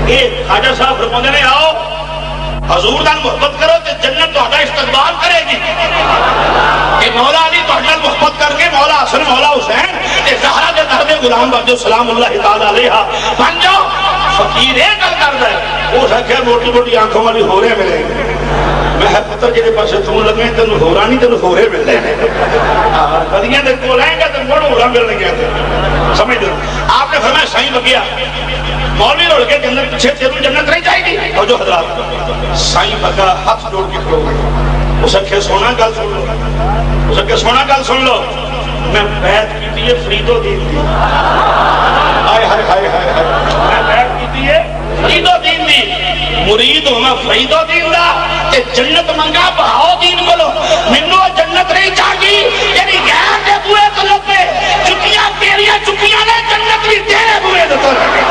یہ خواجہ صاحب فرماتے ہیں آؤ حضور نال محبت کرو تو جنت تہاڈا استقبال کرے گی. کہ مولا علی تہاڈے نال محبت کر کے مولا حسن مولا حسین تے زہرا دے در دے غلام بن جاؤ سلام اللہ تعالی علیہا بن جاؤ. فقیر یہ گل کردا ہے اس آخیا موٹی موٹی آنکھوں والی ہو رہے ملے. میں پتر جہے پاس توں لگے تینوں ہو رہا نہیں تینوں ہو رہے مل رہے کدیاں دے کول آئے گا تو مڑ ہو رہا مل گیا. سمجھ دو آپ نے فرمایا سائیں بگیا مولوی رول کے جنت پیچھے تیروں جنت نہیں جائے گی. اور جو حضرات سائیں بگا ہاتھ جوڑ کے کھڑو گئے. اس اکھے سونا گل سن لو, اس اکھے سونا گل سن لو. میں بیعت کیتی ہے فرید و دین دی. ہائے ہائے ہائے ہائے میں بیعت کیتی ہے فرید و دین دی. مرید ہونا فرید و دین دا تے جنت منگا بہاؤ دین بولو. مینوں جنت نہیں چاہیے یعنی غیر دے بوئے تو لبے چکیاں تیریاں چکیاں نے جنت بھی تیرے بوئے تو لگے.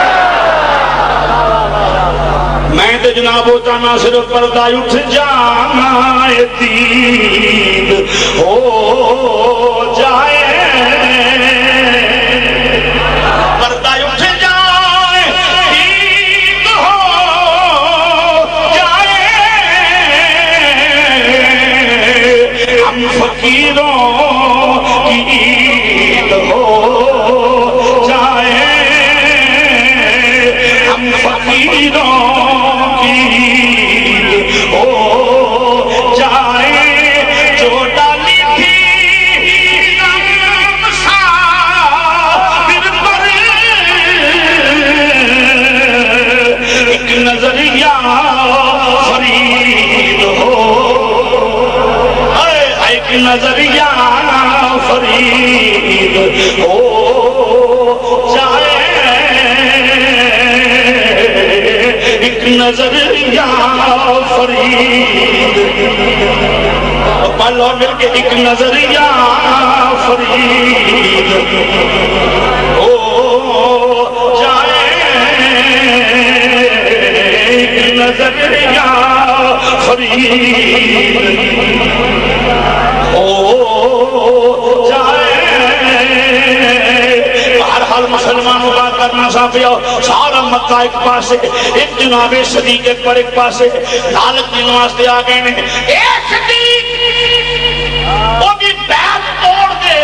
میں تے جناب چاہنا صرف پردہ اٹھ جانا دین ہو جائے. پردہ اٹھ جائے دین ہو جائے. ہم فقیروں کی عید ہو جائے. ہم فقیروں نظریہ فرید ہو جائے. ایک نظریہ فرید پلو مل کے ایک نظریہ فرید ہو جائے. ایک نظریہ فرید ہو جائے. بہرحال مسلمانوں کا کرنا صافیہ سارا مکہ ایک پاسے ایک جناب صدیق ایک پر ایک پاسے لالچ دن واسطے آ گئے ہیں. ایک صدیق وہ بھی بیعت توڑ دے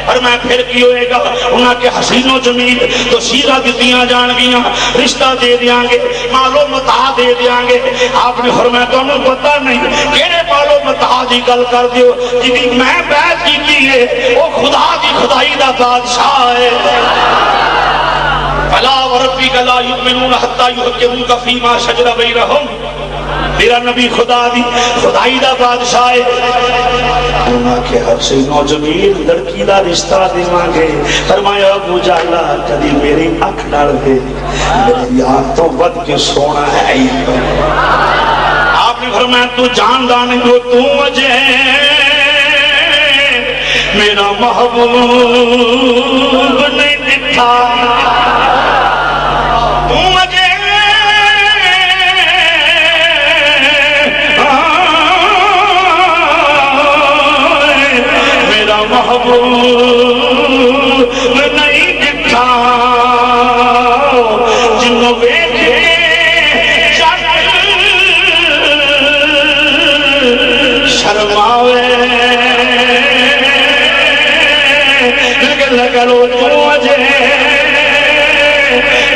اور میں پھر کی ہوئے گا انہاں کے حسین و جمیل تو سیرہ دیتیاں جان گیاں رشتہ دے دیاں گے مالو متاع دے دیاں گے. آپ نے فرمایا تو انہوں پتہ نہیں کہنے مالو متاع دی گل کر دیو جنہی میں بیعت کی ہے وہ خدا دی خدائی دا بادشاہ ہے. فلا وربک لا یؤمنون حتی یحکموک فیما شجر بینہم. میرا نبی خدا دی خدائی دا بادشاہ ہے. انہاں کے حسین و جمیل لڑکی دا رشتہ دے مانگے. فرمایا ابو جہل کدی میری اکھ ڈال دے میری آنکھ تو بد کے سونا ہے ہی. آپ نے فرمایا تو جاندان جو تو مجھے میرا محبوب نہیں دکھا. محبوب نہیں دکھا جنہوں بیٹھے شرماوے لیکن لگلو تو مجھے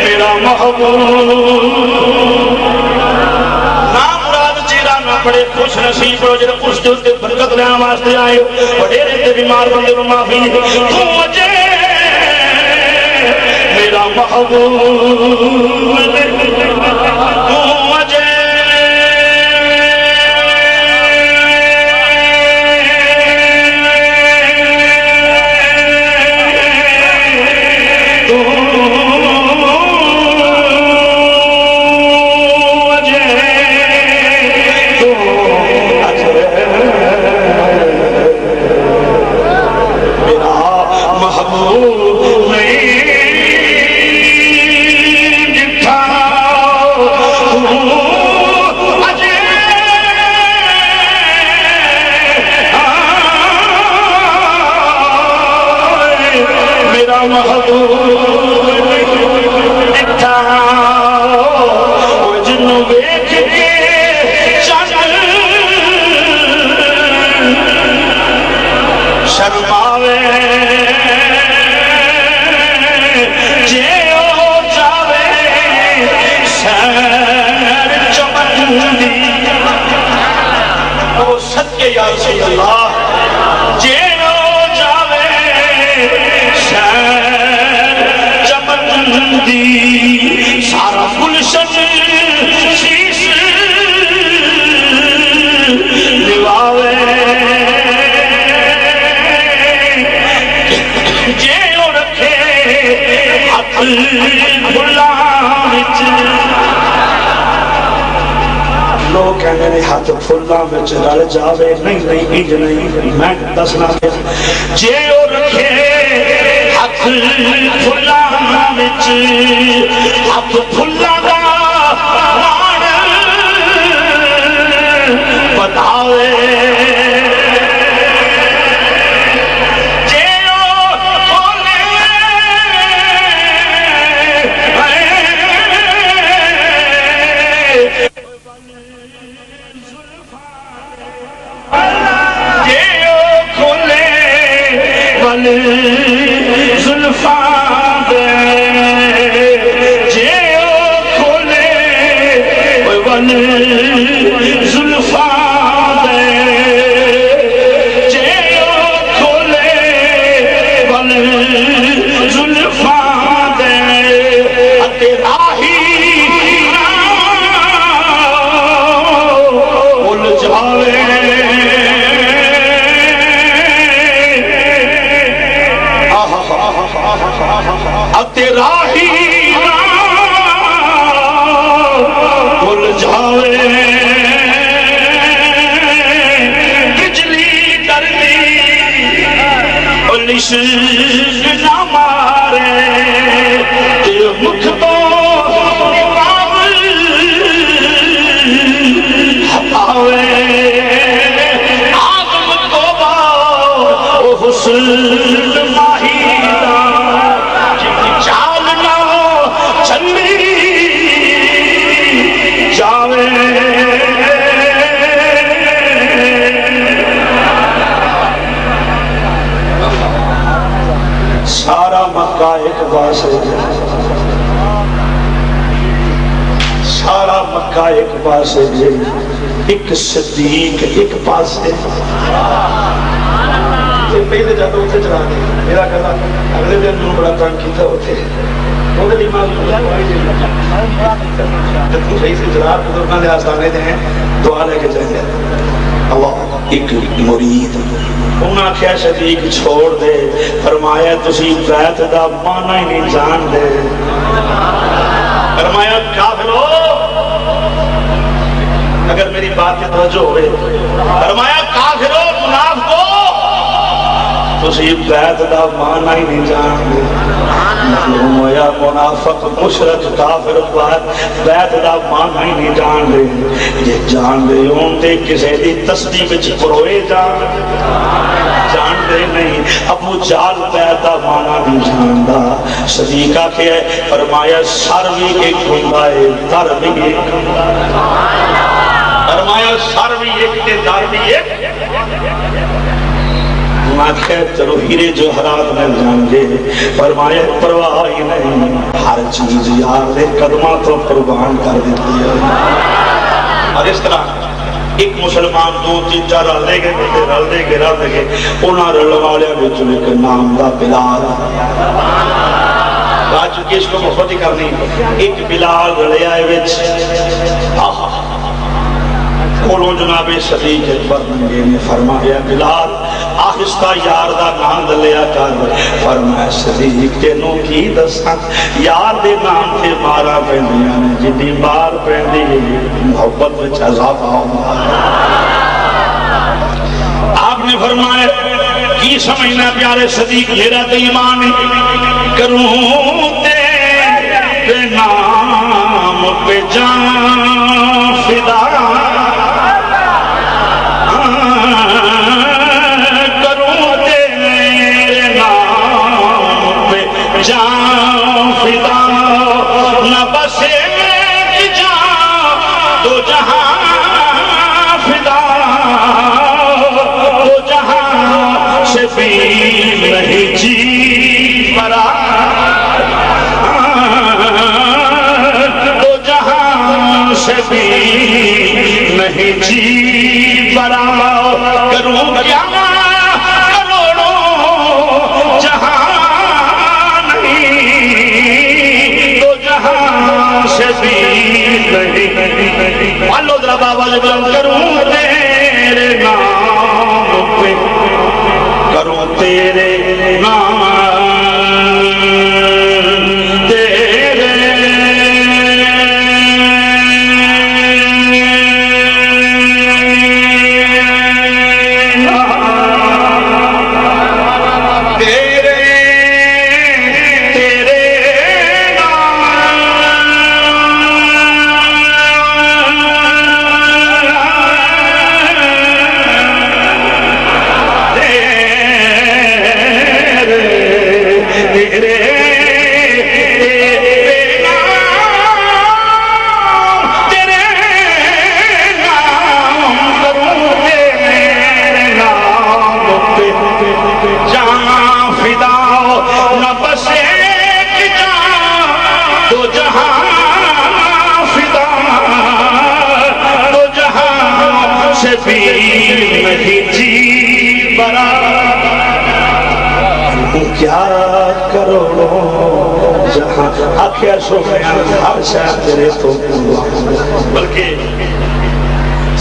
میرا محبوب. بڑے خوش نصیب ہو جب اس جو تے برکت لینا واسطے آئے بڑے رہتے بیمار بندے کو معافی تو مجھے میرا محبوب تو مجھے چمندی وہ صدقے یا رسول اللہ جیڑو جاوے شہر چمندی سارا گلشن شیش لواوے جیڑو رکھے ہاتھ بھلا وچ لوگ کہنے نے ہاتھ پھلاں وچ رل جاوے نہیں نہیں انج نہیں میں دسنا جے او رکھے ہاتھ پھلاں وچ ہاتھ پھلاں دا مان بتاوے زلفاں دے جے او کھولے ول زلفاں دے جے او کھولے ول زلفاں دے اتے راہی بھول جاوے راہی بھول جاوے بجلی ڈردی پولیس نہ مارے مکھ تو ہٹاوے آدم توبہ او حسن ماہی سارا مکہ ایک پاس ہے سارا مکہ ایک پاس ہے ایک صدیق ایک پاس ہے پہلے جاتا ہوتے چلا دے میرا کہتا اگلے دن جو بڑا تنگ کیتا ہوتے وہ دلی ماں جب تو صحیح سے جناب بزرگاں دے آستانے دے ہیں دعا لے کے جائیں گے اللہ ایک مرید انہاں کیا صدیق چھوڑ دے فرمایا تسی بیعت دا معنی ہی نہیں جان دے فرمایا کافرو اگر میری بات کی توجہ ہوئے فرمایا کافرو منافقو تسی بیعت دا معنی ہی نہیں جان دے فرمایا منافق مشرک کافر بیعت دا معنی ہی نہیں جان دے جے جان دے ہوں تے کسے دی تصدیق وچ پروئے جان دے نہیں ابو جال بیعت دا معنی نہیں جاندا صدیقہ کے فرمایا سر بھی ایک ہوندا ہے در بھی ایک فرمایا سر بھی ایک تے در بھی ایک آخر چلو ہیرے جوہرات میں جان گے فرمایا پرواہ ہی نہیں ہر چیز یار دے قدمہ تو قربان کر دیتی ہے اور اس طرح ایک مسلمان دو تین چار رل دے گے انہاں رل والے وچوں ایک نام دا بلال آج چونکہ اس کو محبت ہی کرنی ایک بلال رلیا ہے وچ کولوں جناب صدیق اکبر ننگے نے فرمایا بلال آہستہ یار دا نام دلیا کر فرمایا صدیق تینوں کی دساں یار دے نام تے مارا پہندیاں نے جدی مار پہندی محبت وچ عذاب آؤں آپ نے فرمایا کی سمجھنا پیارے صدیق میرا تے ایمان کروں تیرے نام پہ جان فدا جان فدا نہ بس ایک جان دو جہاں فدا دو جہاں سے بھی نہیں جی مرا دو جہاں سے بھی نہیں جی برا کروں کیا کروڑوں جہاں نہیں تو جہاں سے بھی نہیں پالو ذرا بابا جب کروں تیرے نام پہ کروں تیرے نام کیا کروڑوں جہاں آخیا سو ہر شاید تیرے تو بلکہ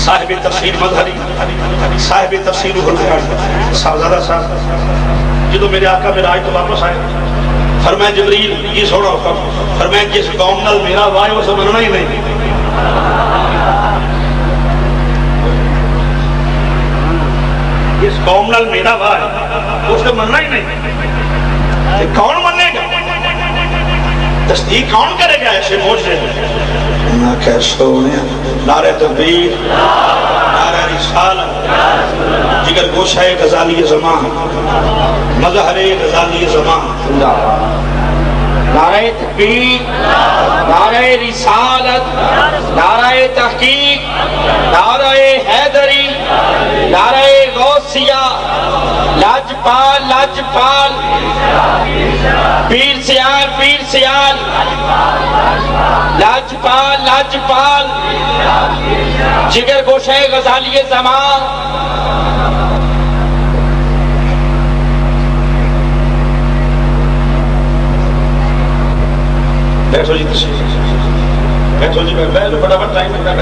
صاحب تفسیر مظہری صاحب تفسیر القرآن صاحبزادہ صاحب جدو میرے آقا میرا آج تو واپس آئے فرمائے جبریل یہ سوڑا حکم فرمائے جس قوم نال میرا وائے وہ سمجھنا ہی نہیں جس قوم نال میرا وائے اس کو مننا ہی نہیں کون منے گا تصدیق کون کرے گا ایسے موجے نہ کیسے ہونے نعرہ تکبیر نعرہ رسالت جگر گوشہ غزالی زمان مظہر غزالی زمان نعرہ تکبیر نعرہ رسالت نعرہ تحقیق نعرہ حیدری نعرہ غوثیہ لاجپال لاجپال پیر سیال لاجپال لاجپال جگر گوشہ غزالی زمان بیٹھو جی بیٹھو جی بیٹھو بڑا بڑا ٹائم ہے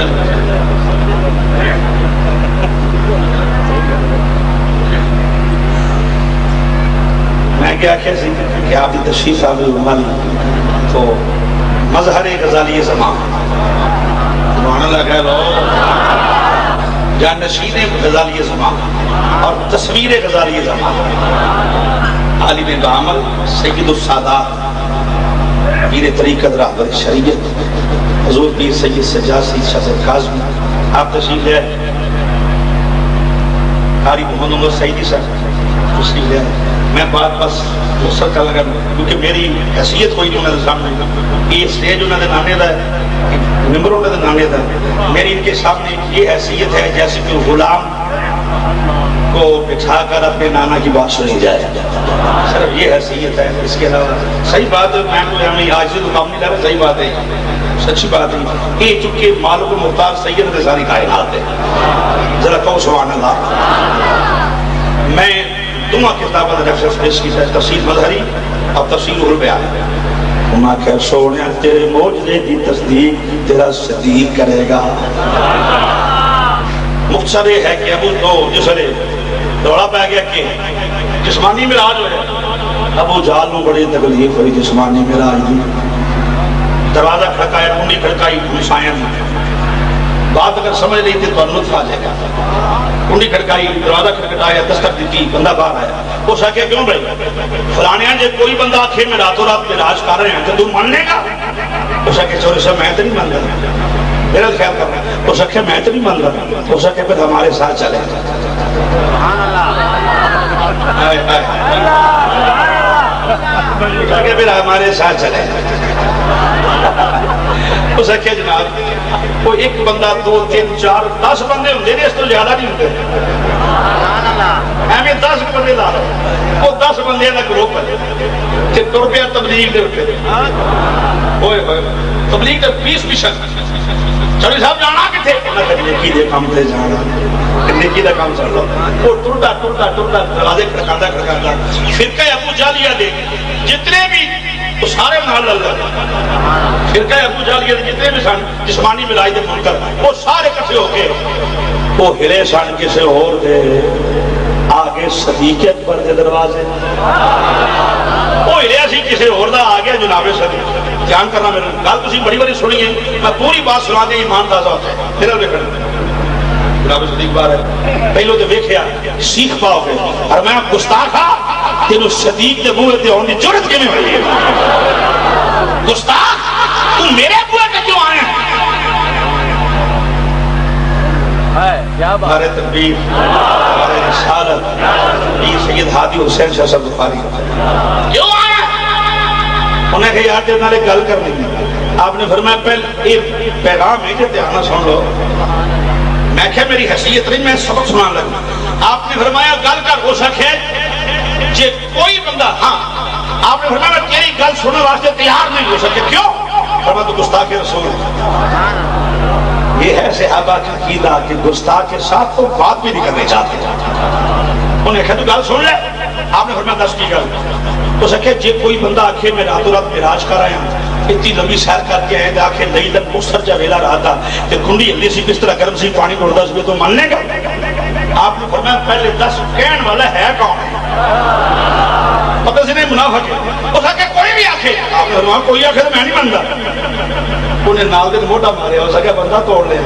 میں کیا کہہ کہ آپ کی تشریف آگے مالی تو مظہر غزالی زمان سبحان اللہ کہہ لو جانشین غزالی زمان اور تصویر غزالی زمان عالم کامل سید السادات پیر طریقت رہبر شریعت حضور پیر سید سجاد سید شاہ کاظمی آپ تشریف لے آئے قاری محمد عمر سعیدی صاحب تشریف لے آئے میں بات بس مقصد کا لگا کیونکہ میری حیثیت کوئی نہیں انہوں نے سامنے یہ سٹیج انہوں نے نانے دا ہے ممبر انہوں نے نانے دا ہے میری ان کے سامنے یہ حیثیت ہے جیسے کہ غلام کو بٹھا کر اپنے نانا کی بات سنی جائے صرف یہ حیثیت ہے اس کے علاوہ صحیح بات ہے میں کوئی ہمیں آج سے تو کام نہیں لگا صحیح بات ہے سچی بات ہے یہ چونکہ مالک و مختار سید نے ساری کائنات ہے ذرا کہو سبحان اللہ میں دعا کتابت ریفرنس پیش کی ہے تفسیر مظہری اور تفسیر البیان انہاں کہ سونے تیرے موجزے دی تصدیق تیرا صدیق کرے گا مختصر ہے کہ ابو تو جسرے دوڑا پہ گیا کہ جسمانی مراج ہوئے ابو جہل میں بڑی تکلیف ہوئی جسمانی مراج دی دروازہ کھڑکایا کنڈی کھڑکائی مسائن بات اگر سمجھ رہی تھی تو لطف آ جائے گا کنڈی کھڑکائی دروازہ کھڑکٹایا دستک دیتی بندہ باہر آیا وہ سکے کیوں بھائی فلانے جب کوئی بندہ آنکھیں میں راتوں رات مراج کر رہے ہیں تو تم مان لے گا وہ سکے چورے صاحب میں تو نہیں مان رہا میرا خیال کرنا ہے وہ سکے میں تو نہیں مان رہا وہ سکے پھر ہمارے ساتھ چلے سکے پھر ہمارے ساتھ چلے وہ سکے جناب وہ ایک بندہ دو تین چار 10 بندے ہوں اس تو زیادہ نہیں ہوتے ہمیں 10 بندے لا رہے وہ 10 بندے کا گروپ ہے کہ تر پیا تبلیغ دے ہوتے ہوئے تبلیغ دے 20 مشن چلی صاحب جانا کتنے میں کہ نیکی دے کام تے جانا نیکی دا کام چل رہا وہ ٹرتا دروازے کھڑکاتا فرقہ ابو جہلیہ دے جتنے بھی وہ سارے نال اللہ فرقہ ابو جہلیہ دے جتنے بھی سن جسمانی ملائی دے منکر وہ سارے کٹھے ہو کے وہ ہلے سن کسے اور دے آگے صدیق اکبر دے دروازے وہ ہلیا سی کسے اور دا آگے جناب صدیق دھیان کرنا میرے گل تسی بڑی بڑی سنی ہے میں پوری بات سنا دے ایمان تازہ ہوتا ہے پھر دیکھنا جناب صدیق بار ہے پہلو تے ویکھیا سیکھ پاؤ گے اور میں گستاخا تینوں صدیق دے بوئے تے ہون دی جرت کیویں ہوئی ہے گستاخ تو میرے بوئے تے کیوں آئے ہمارے تکبیر ہمارے رسالت یہ سید ہادی حسین شاہ صاحب بخاری کیوں آئے انہیں کہا یار تیرے نالے گل کرنی آپ نے فرمایا پہلے ایک پیغام ہے کہ دھیان سن لو میں کہا میری حیثیت نہیں میں سبق سنان لگا آپ نے فرمایا گل کر ہو سکے جے کوئی بندہ ہاں آپ نے فرمایا میں تیری گل سننے واسطے تیار نہیں ہو سکے کیوں فرمایا تو گستاخ رسول یہ ہے صحابہ کا عقیدہ کہ گستاخ کے ساتھ تو بات بھی نہیں کرنے چاہتے انہیں کہا تو گل سن لے آپ نے فرمایا 10 کی گل ہو سکے جے کوئی بندہ آکھے میں راتوں رات معراج کر آیا اتنی لمبی سیر کر کے آئے آکھے نئی دن مستر جا ویلا رہا تھا کہ کنڈی ہلدی سی کس طرح گرم سی پانی ڈوڑتا سی تو مان لے گا آپ نے فرمایا پہلے 10 کہن والا ہے کون پتہ سے نہیں منافق ہے ہو سکے کوئی بھی آکھے آپ نے فرمایا کوئی آکھے تو میں نہیں مانتا انہیں نال دن موٹا مارے ہو سکے بندہ توڑ لے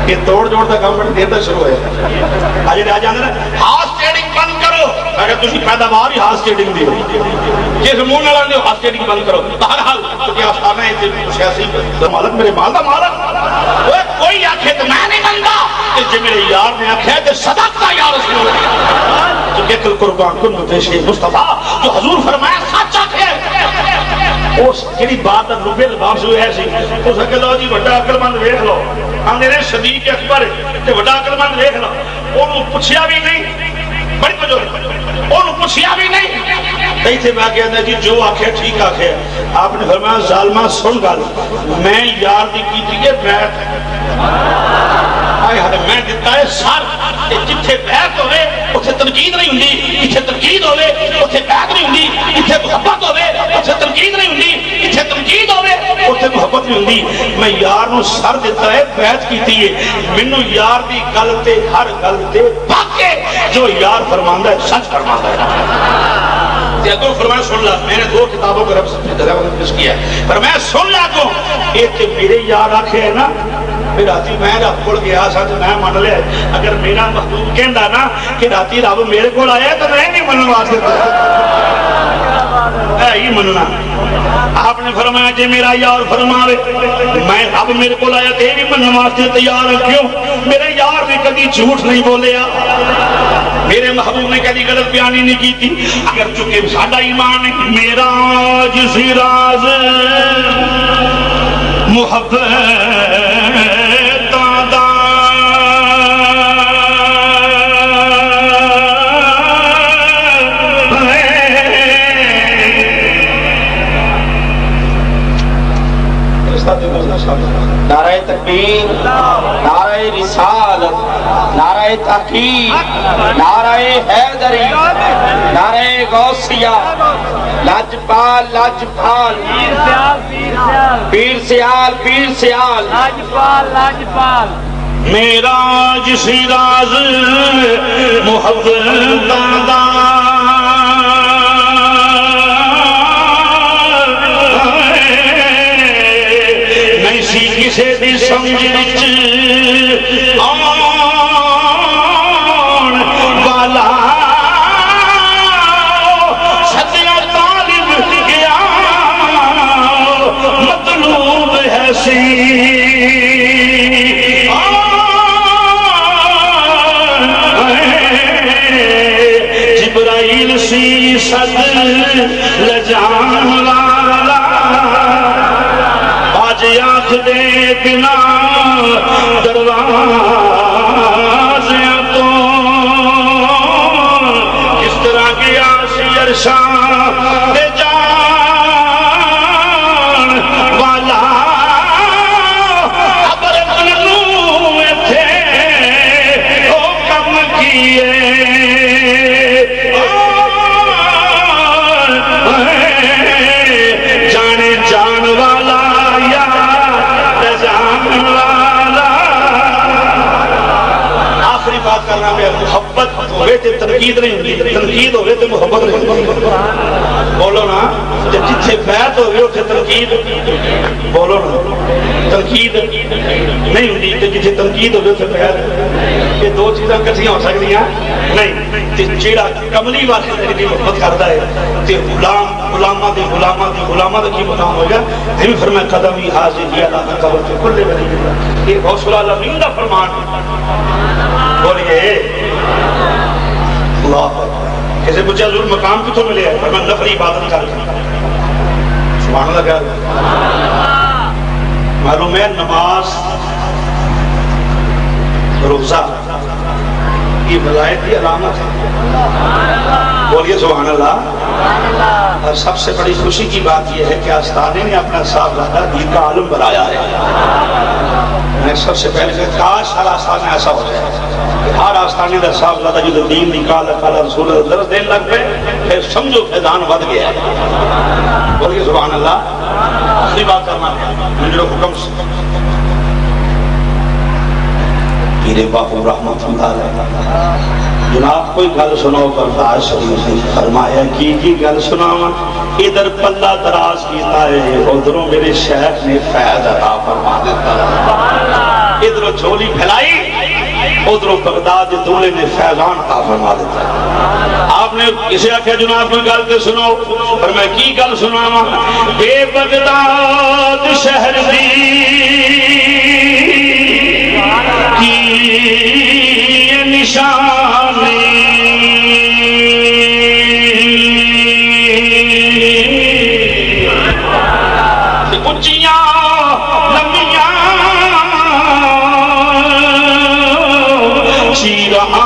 یہ توڑ جوڑ کا کام بڑی دیر تک شروع ہے آج آ جانے ہاس ٹریڈنگ بند کرو اگر تسی پیداوار ہی ہاس ٹریڈنگ دی جس منہ نہ لاندے ہاس ٹریڈنگ بند کرو بہرحال کیونکہ آستانہ ہے سیاسی مالک میرے مال دا مالک کوئی آکھے تو میں نہیں بنتا کہ جی میرے یار نے آکھے تو صدقتا یا رسول تو کہ کل قربان کن متیش مصطفیٰ جو حضور فرمایا سچ آکھے اس جڑی بات روبے لباس ہوئے ایسی ہو سکے لو جی بڑا عقل مند ویکھ لو ہم نے صدیق اکبر تے بڑا عقل مند ویکھ لو اونوں پوچھیا بھی نہیں بڑی توجہ اونوں پوچھیا بھی نہیں ایتھے میں کہندا جی جو آکھے ٹھیک آکھے آپ نے فرمایا ظالما سن گل میں یار دی کیتی ہے بیعت آئے ہائے میں دتا ہے سر جتھے بیعت ہوے اوتھے تنقید نہیں ہوندی جتھے تنقید ہوے اوتھے بیعت نہیں ہوندی جتھے محبت ہوے اوتھے تنقید نہیں ہوندی جتھے تنقید ہوے اوتھے محبت نہیں ہوندی میں یار نو سر دتا ہے بیعت کیتی ہے مینوں یار دی گل تے ہر گل تے باقی جو یار فرماندا ہے سچ فرماندا ہے اگوں فرمایا سن لا میں نے 2 کتابوں کو رب سے پیش کیا ہے پر میں سن لا کو ایک میرے یار آکھے ہے نا پھر راتی میں رب کول گیا سا تو میں من لیا اگر میرا محبوب کہندا نا کہ راتی رب میرے کول آیا تو میں نہیں منن واسطے اے ہی مننا آپ نے فرمایا جے میرا یار فرماوے میں رب میرے کول آیا تے نہیں منن واسطے تیار ہوں کیوں میرے یار نے کبھی جھوٹ نہیں بولیا میرے محبوب نے کبھی غلط بیانی نہیں کی تھی اگر چونکہ ساڈا ایمان ہے میرا جسی راز محبت نعرہ تکبیر نعرہ رسالت نعرہ تحقیق نعرہ حیدری نعرہ غوثیہ لاجپال لاجپال پیر سیال پیر سیال لاجپال میرا جسی راز محبت کسے دی سمجھ وچ آن والا سچا طالب گیا مطلوب ہے سی جبرائیل سی صد لجان والا آنکھ دے بنا دروازے تو کس طرح گیا سی عرشاں دے جان والا ابر نور تے تنقید نہیں ہوندی، تنقید ہوے تے محبت نہیں ہوندی۔ بولو نا، جتھے بیعت ہوے اوتھے تنقید، بولو نا، تنقید نہیں ہوندی تے جتھے تنقید ہوے اوتھے بیعت، یہ دو چیزاں کٹھیاں ہو سکدیاں نہیں۔ تے جیڑا کملی والے دی محبت کردا ہے تے غلاماں دی کی مقام ہوگا۔ یہ بھی فرمایا قدمی حاضر اللہ قبر کے کل ولی، یہ غوث العالمین دا فرمان ہے۔ بولیے اللہ۔ کسی پوچھا حضور مقام کتوں ملے ہے؟ فرمایا نفلی عبادت کر کے۔ سبحان اللہ کہہ رہے معلوم ہے نماز روزہ یہ ولایت کی علامت ہے۔ بولیے سبحان اللہ۔ اور سب سے بڑی خوشی کی بات یہ ہے کہ آستانے نے اپنا صاحبزادہ دین کا عالم بنایا ہے۔ میں سب سے پہلے کہ کاش ہر آستانے ایسا ہو جائے کہ ہر آستانے کا صاحبزادہ جو دین نکالا کالا رسول درس دین لگ پہ پھر سمجھو فیضان ود گیا ہے۔ بولیے سبحان اللہ۔ آخری بات کرنا ہے جو حکم پیر باپو رحمت اللہ علیہ جناب کوئی گل سنو برداشت شریف نے فرمایا کی گل سناواں؟ ادھر پلہ دراز کیتا ہے، ادھروں میرے شیخ نے فیض عطا فرما دیتا ہے۔ ادھروں جھولی پھیلائی، ادھروں بغداد دولے نے فیضان عطا فرما دیتا ہے۔ آپ نے اسے آخیا جناب کوئی گل تے سنو، فرمایا کی گل سناواں؟ بے بغداد شہر دی کی نشانی اچیاں لمبیاں چیرہاں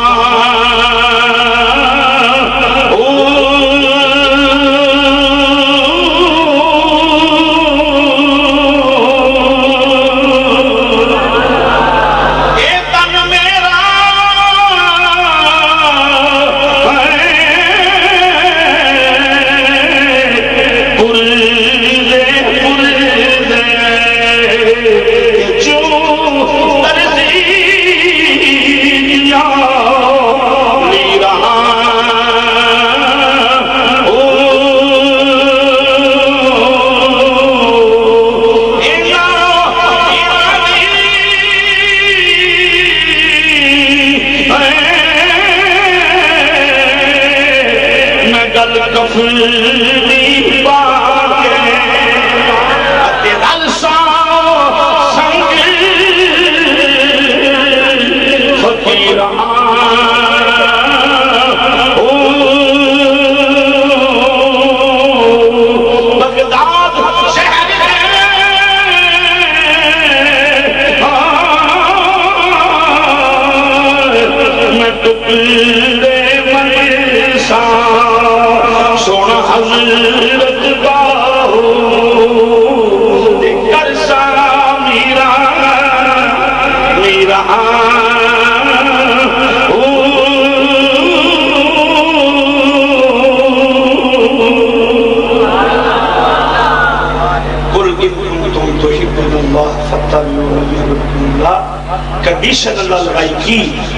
کنڈیشن اللہ لگائی کی،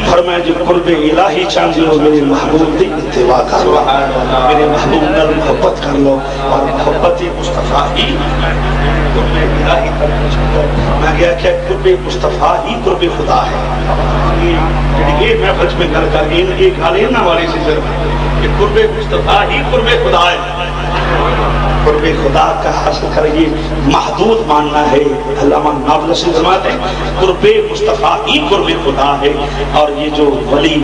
فرمایا جو قرب الہی چاہتے ہو میرے محبوب دی اتباع کر لو، میرے محبوب نال محبت کر لو، اور محبت مصطفیٰ ہی قرب الہی تک چھوڑو۔ میں کہا کہ قرب مصطفیٰ ہی قرب خدا ہے۔ یہ محفل میں گل کر گئی ایک علینا والی سے ضرور کہ قرب مصطفیٰ ہی قرب خدا ہے۔ قرب خدا کا حاصل کریں محدود ماننا ہے۔ علامہ ناول سے فرماتے ہیں قرب مصطفیٰ ہی قرب خدا ہے، اور یہ جو ولی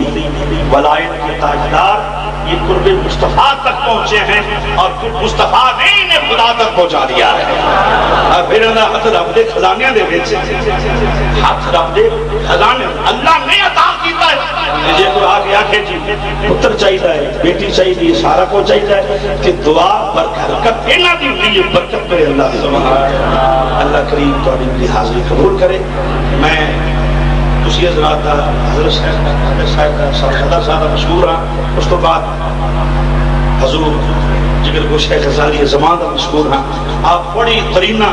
ولایت کے تاجدار یہ قرب مصطفیٰ تک پہنچے ہیں، اور مصطفیٰ نے انہیں خدا تک پہنچا دیا ہے۔ اور پھر ہاتھ رب دے خزانے دے وچ ہاتھ رب دے خزانے اللہ نے عطا کیتا ہے۔ جے کوئی آ کے آکھے جی پتر چاہیے بیٹی چاہیے سارا کو چاہیے کہ دعا برکت انہاں دی ہوندی ہے، برکت کرے اللہ سبحانہ۔ اللہ کریم تہاڈی حاضری قبول کرے۔ میں اسی حضرات حضرت صاحب کا صاحب صاحب مشہور ہاں، اس تو بعد حضور جگر گوشہ غزالی زمان کا مشہور ہاں۔ آپ بڑی ترینہ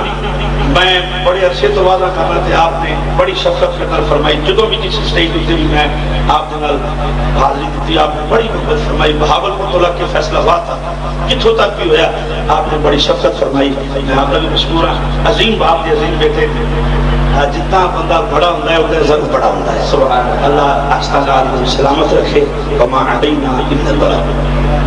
میں بڑے عرصے تو وعدہ کرنا تھے، آپ نے بڑی شفقت کے نال فرمائی، جدوں بھی کسی سٹیج اتنے بھی میں آپ کے نال حاضری دیتی، آپ نے بڑی محبت فرمائی، بہاولپور تو لگ کے فیصلہ آباد تھا، کتوں تک بھی ہویا آپ نے بڑی شفقت فرمائی، میں آپ کا بھی مشکور ہوں، عظیم باپ کے عظیم بیٹے، جتنا بندہ بڑا ہوتا ہے اتنا ضرور بڑا ہوتا ہے، سبحان اللہ، آستہ نال سلامت رکھے، وما علینا الا البلاغ۔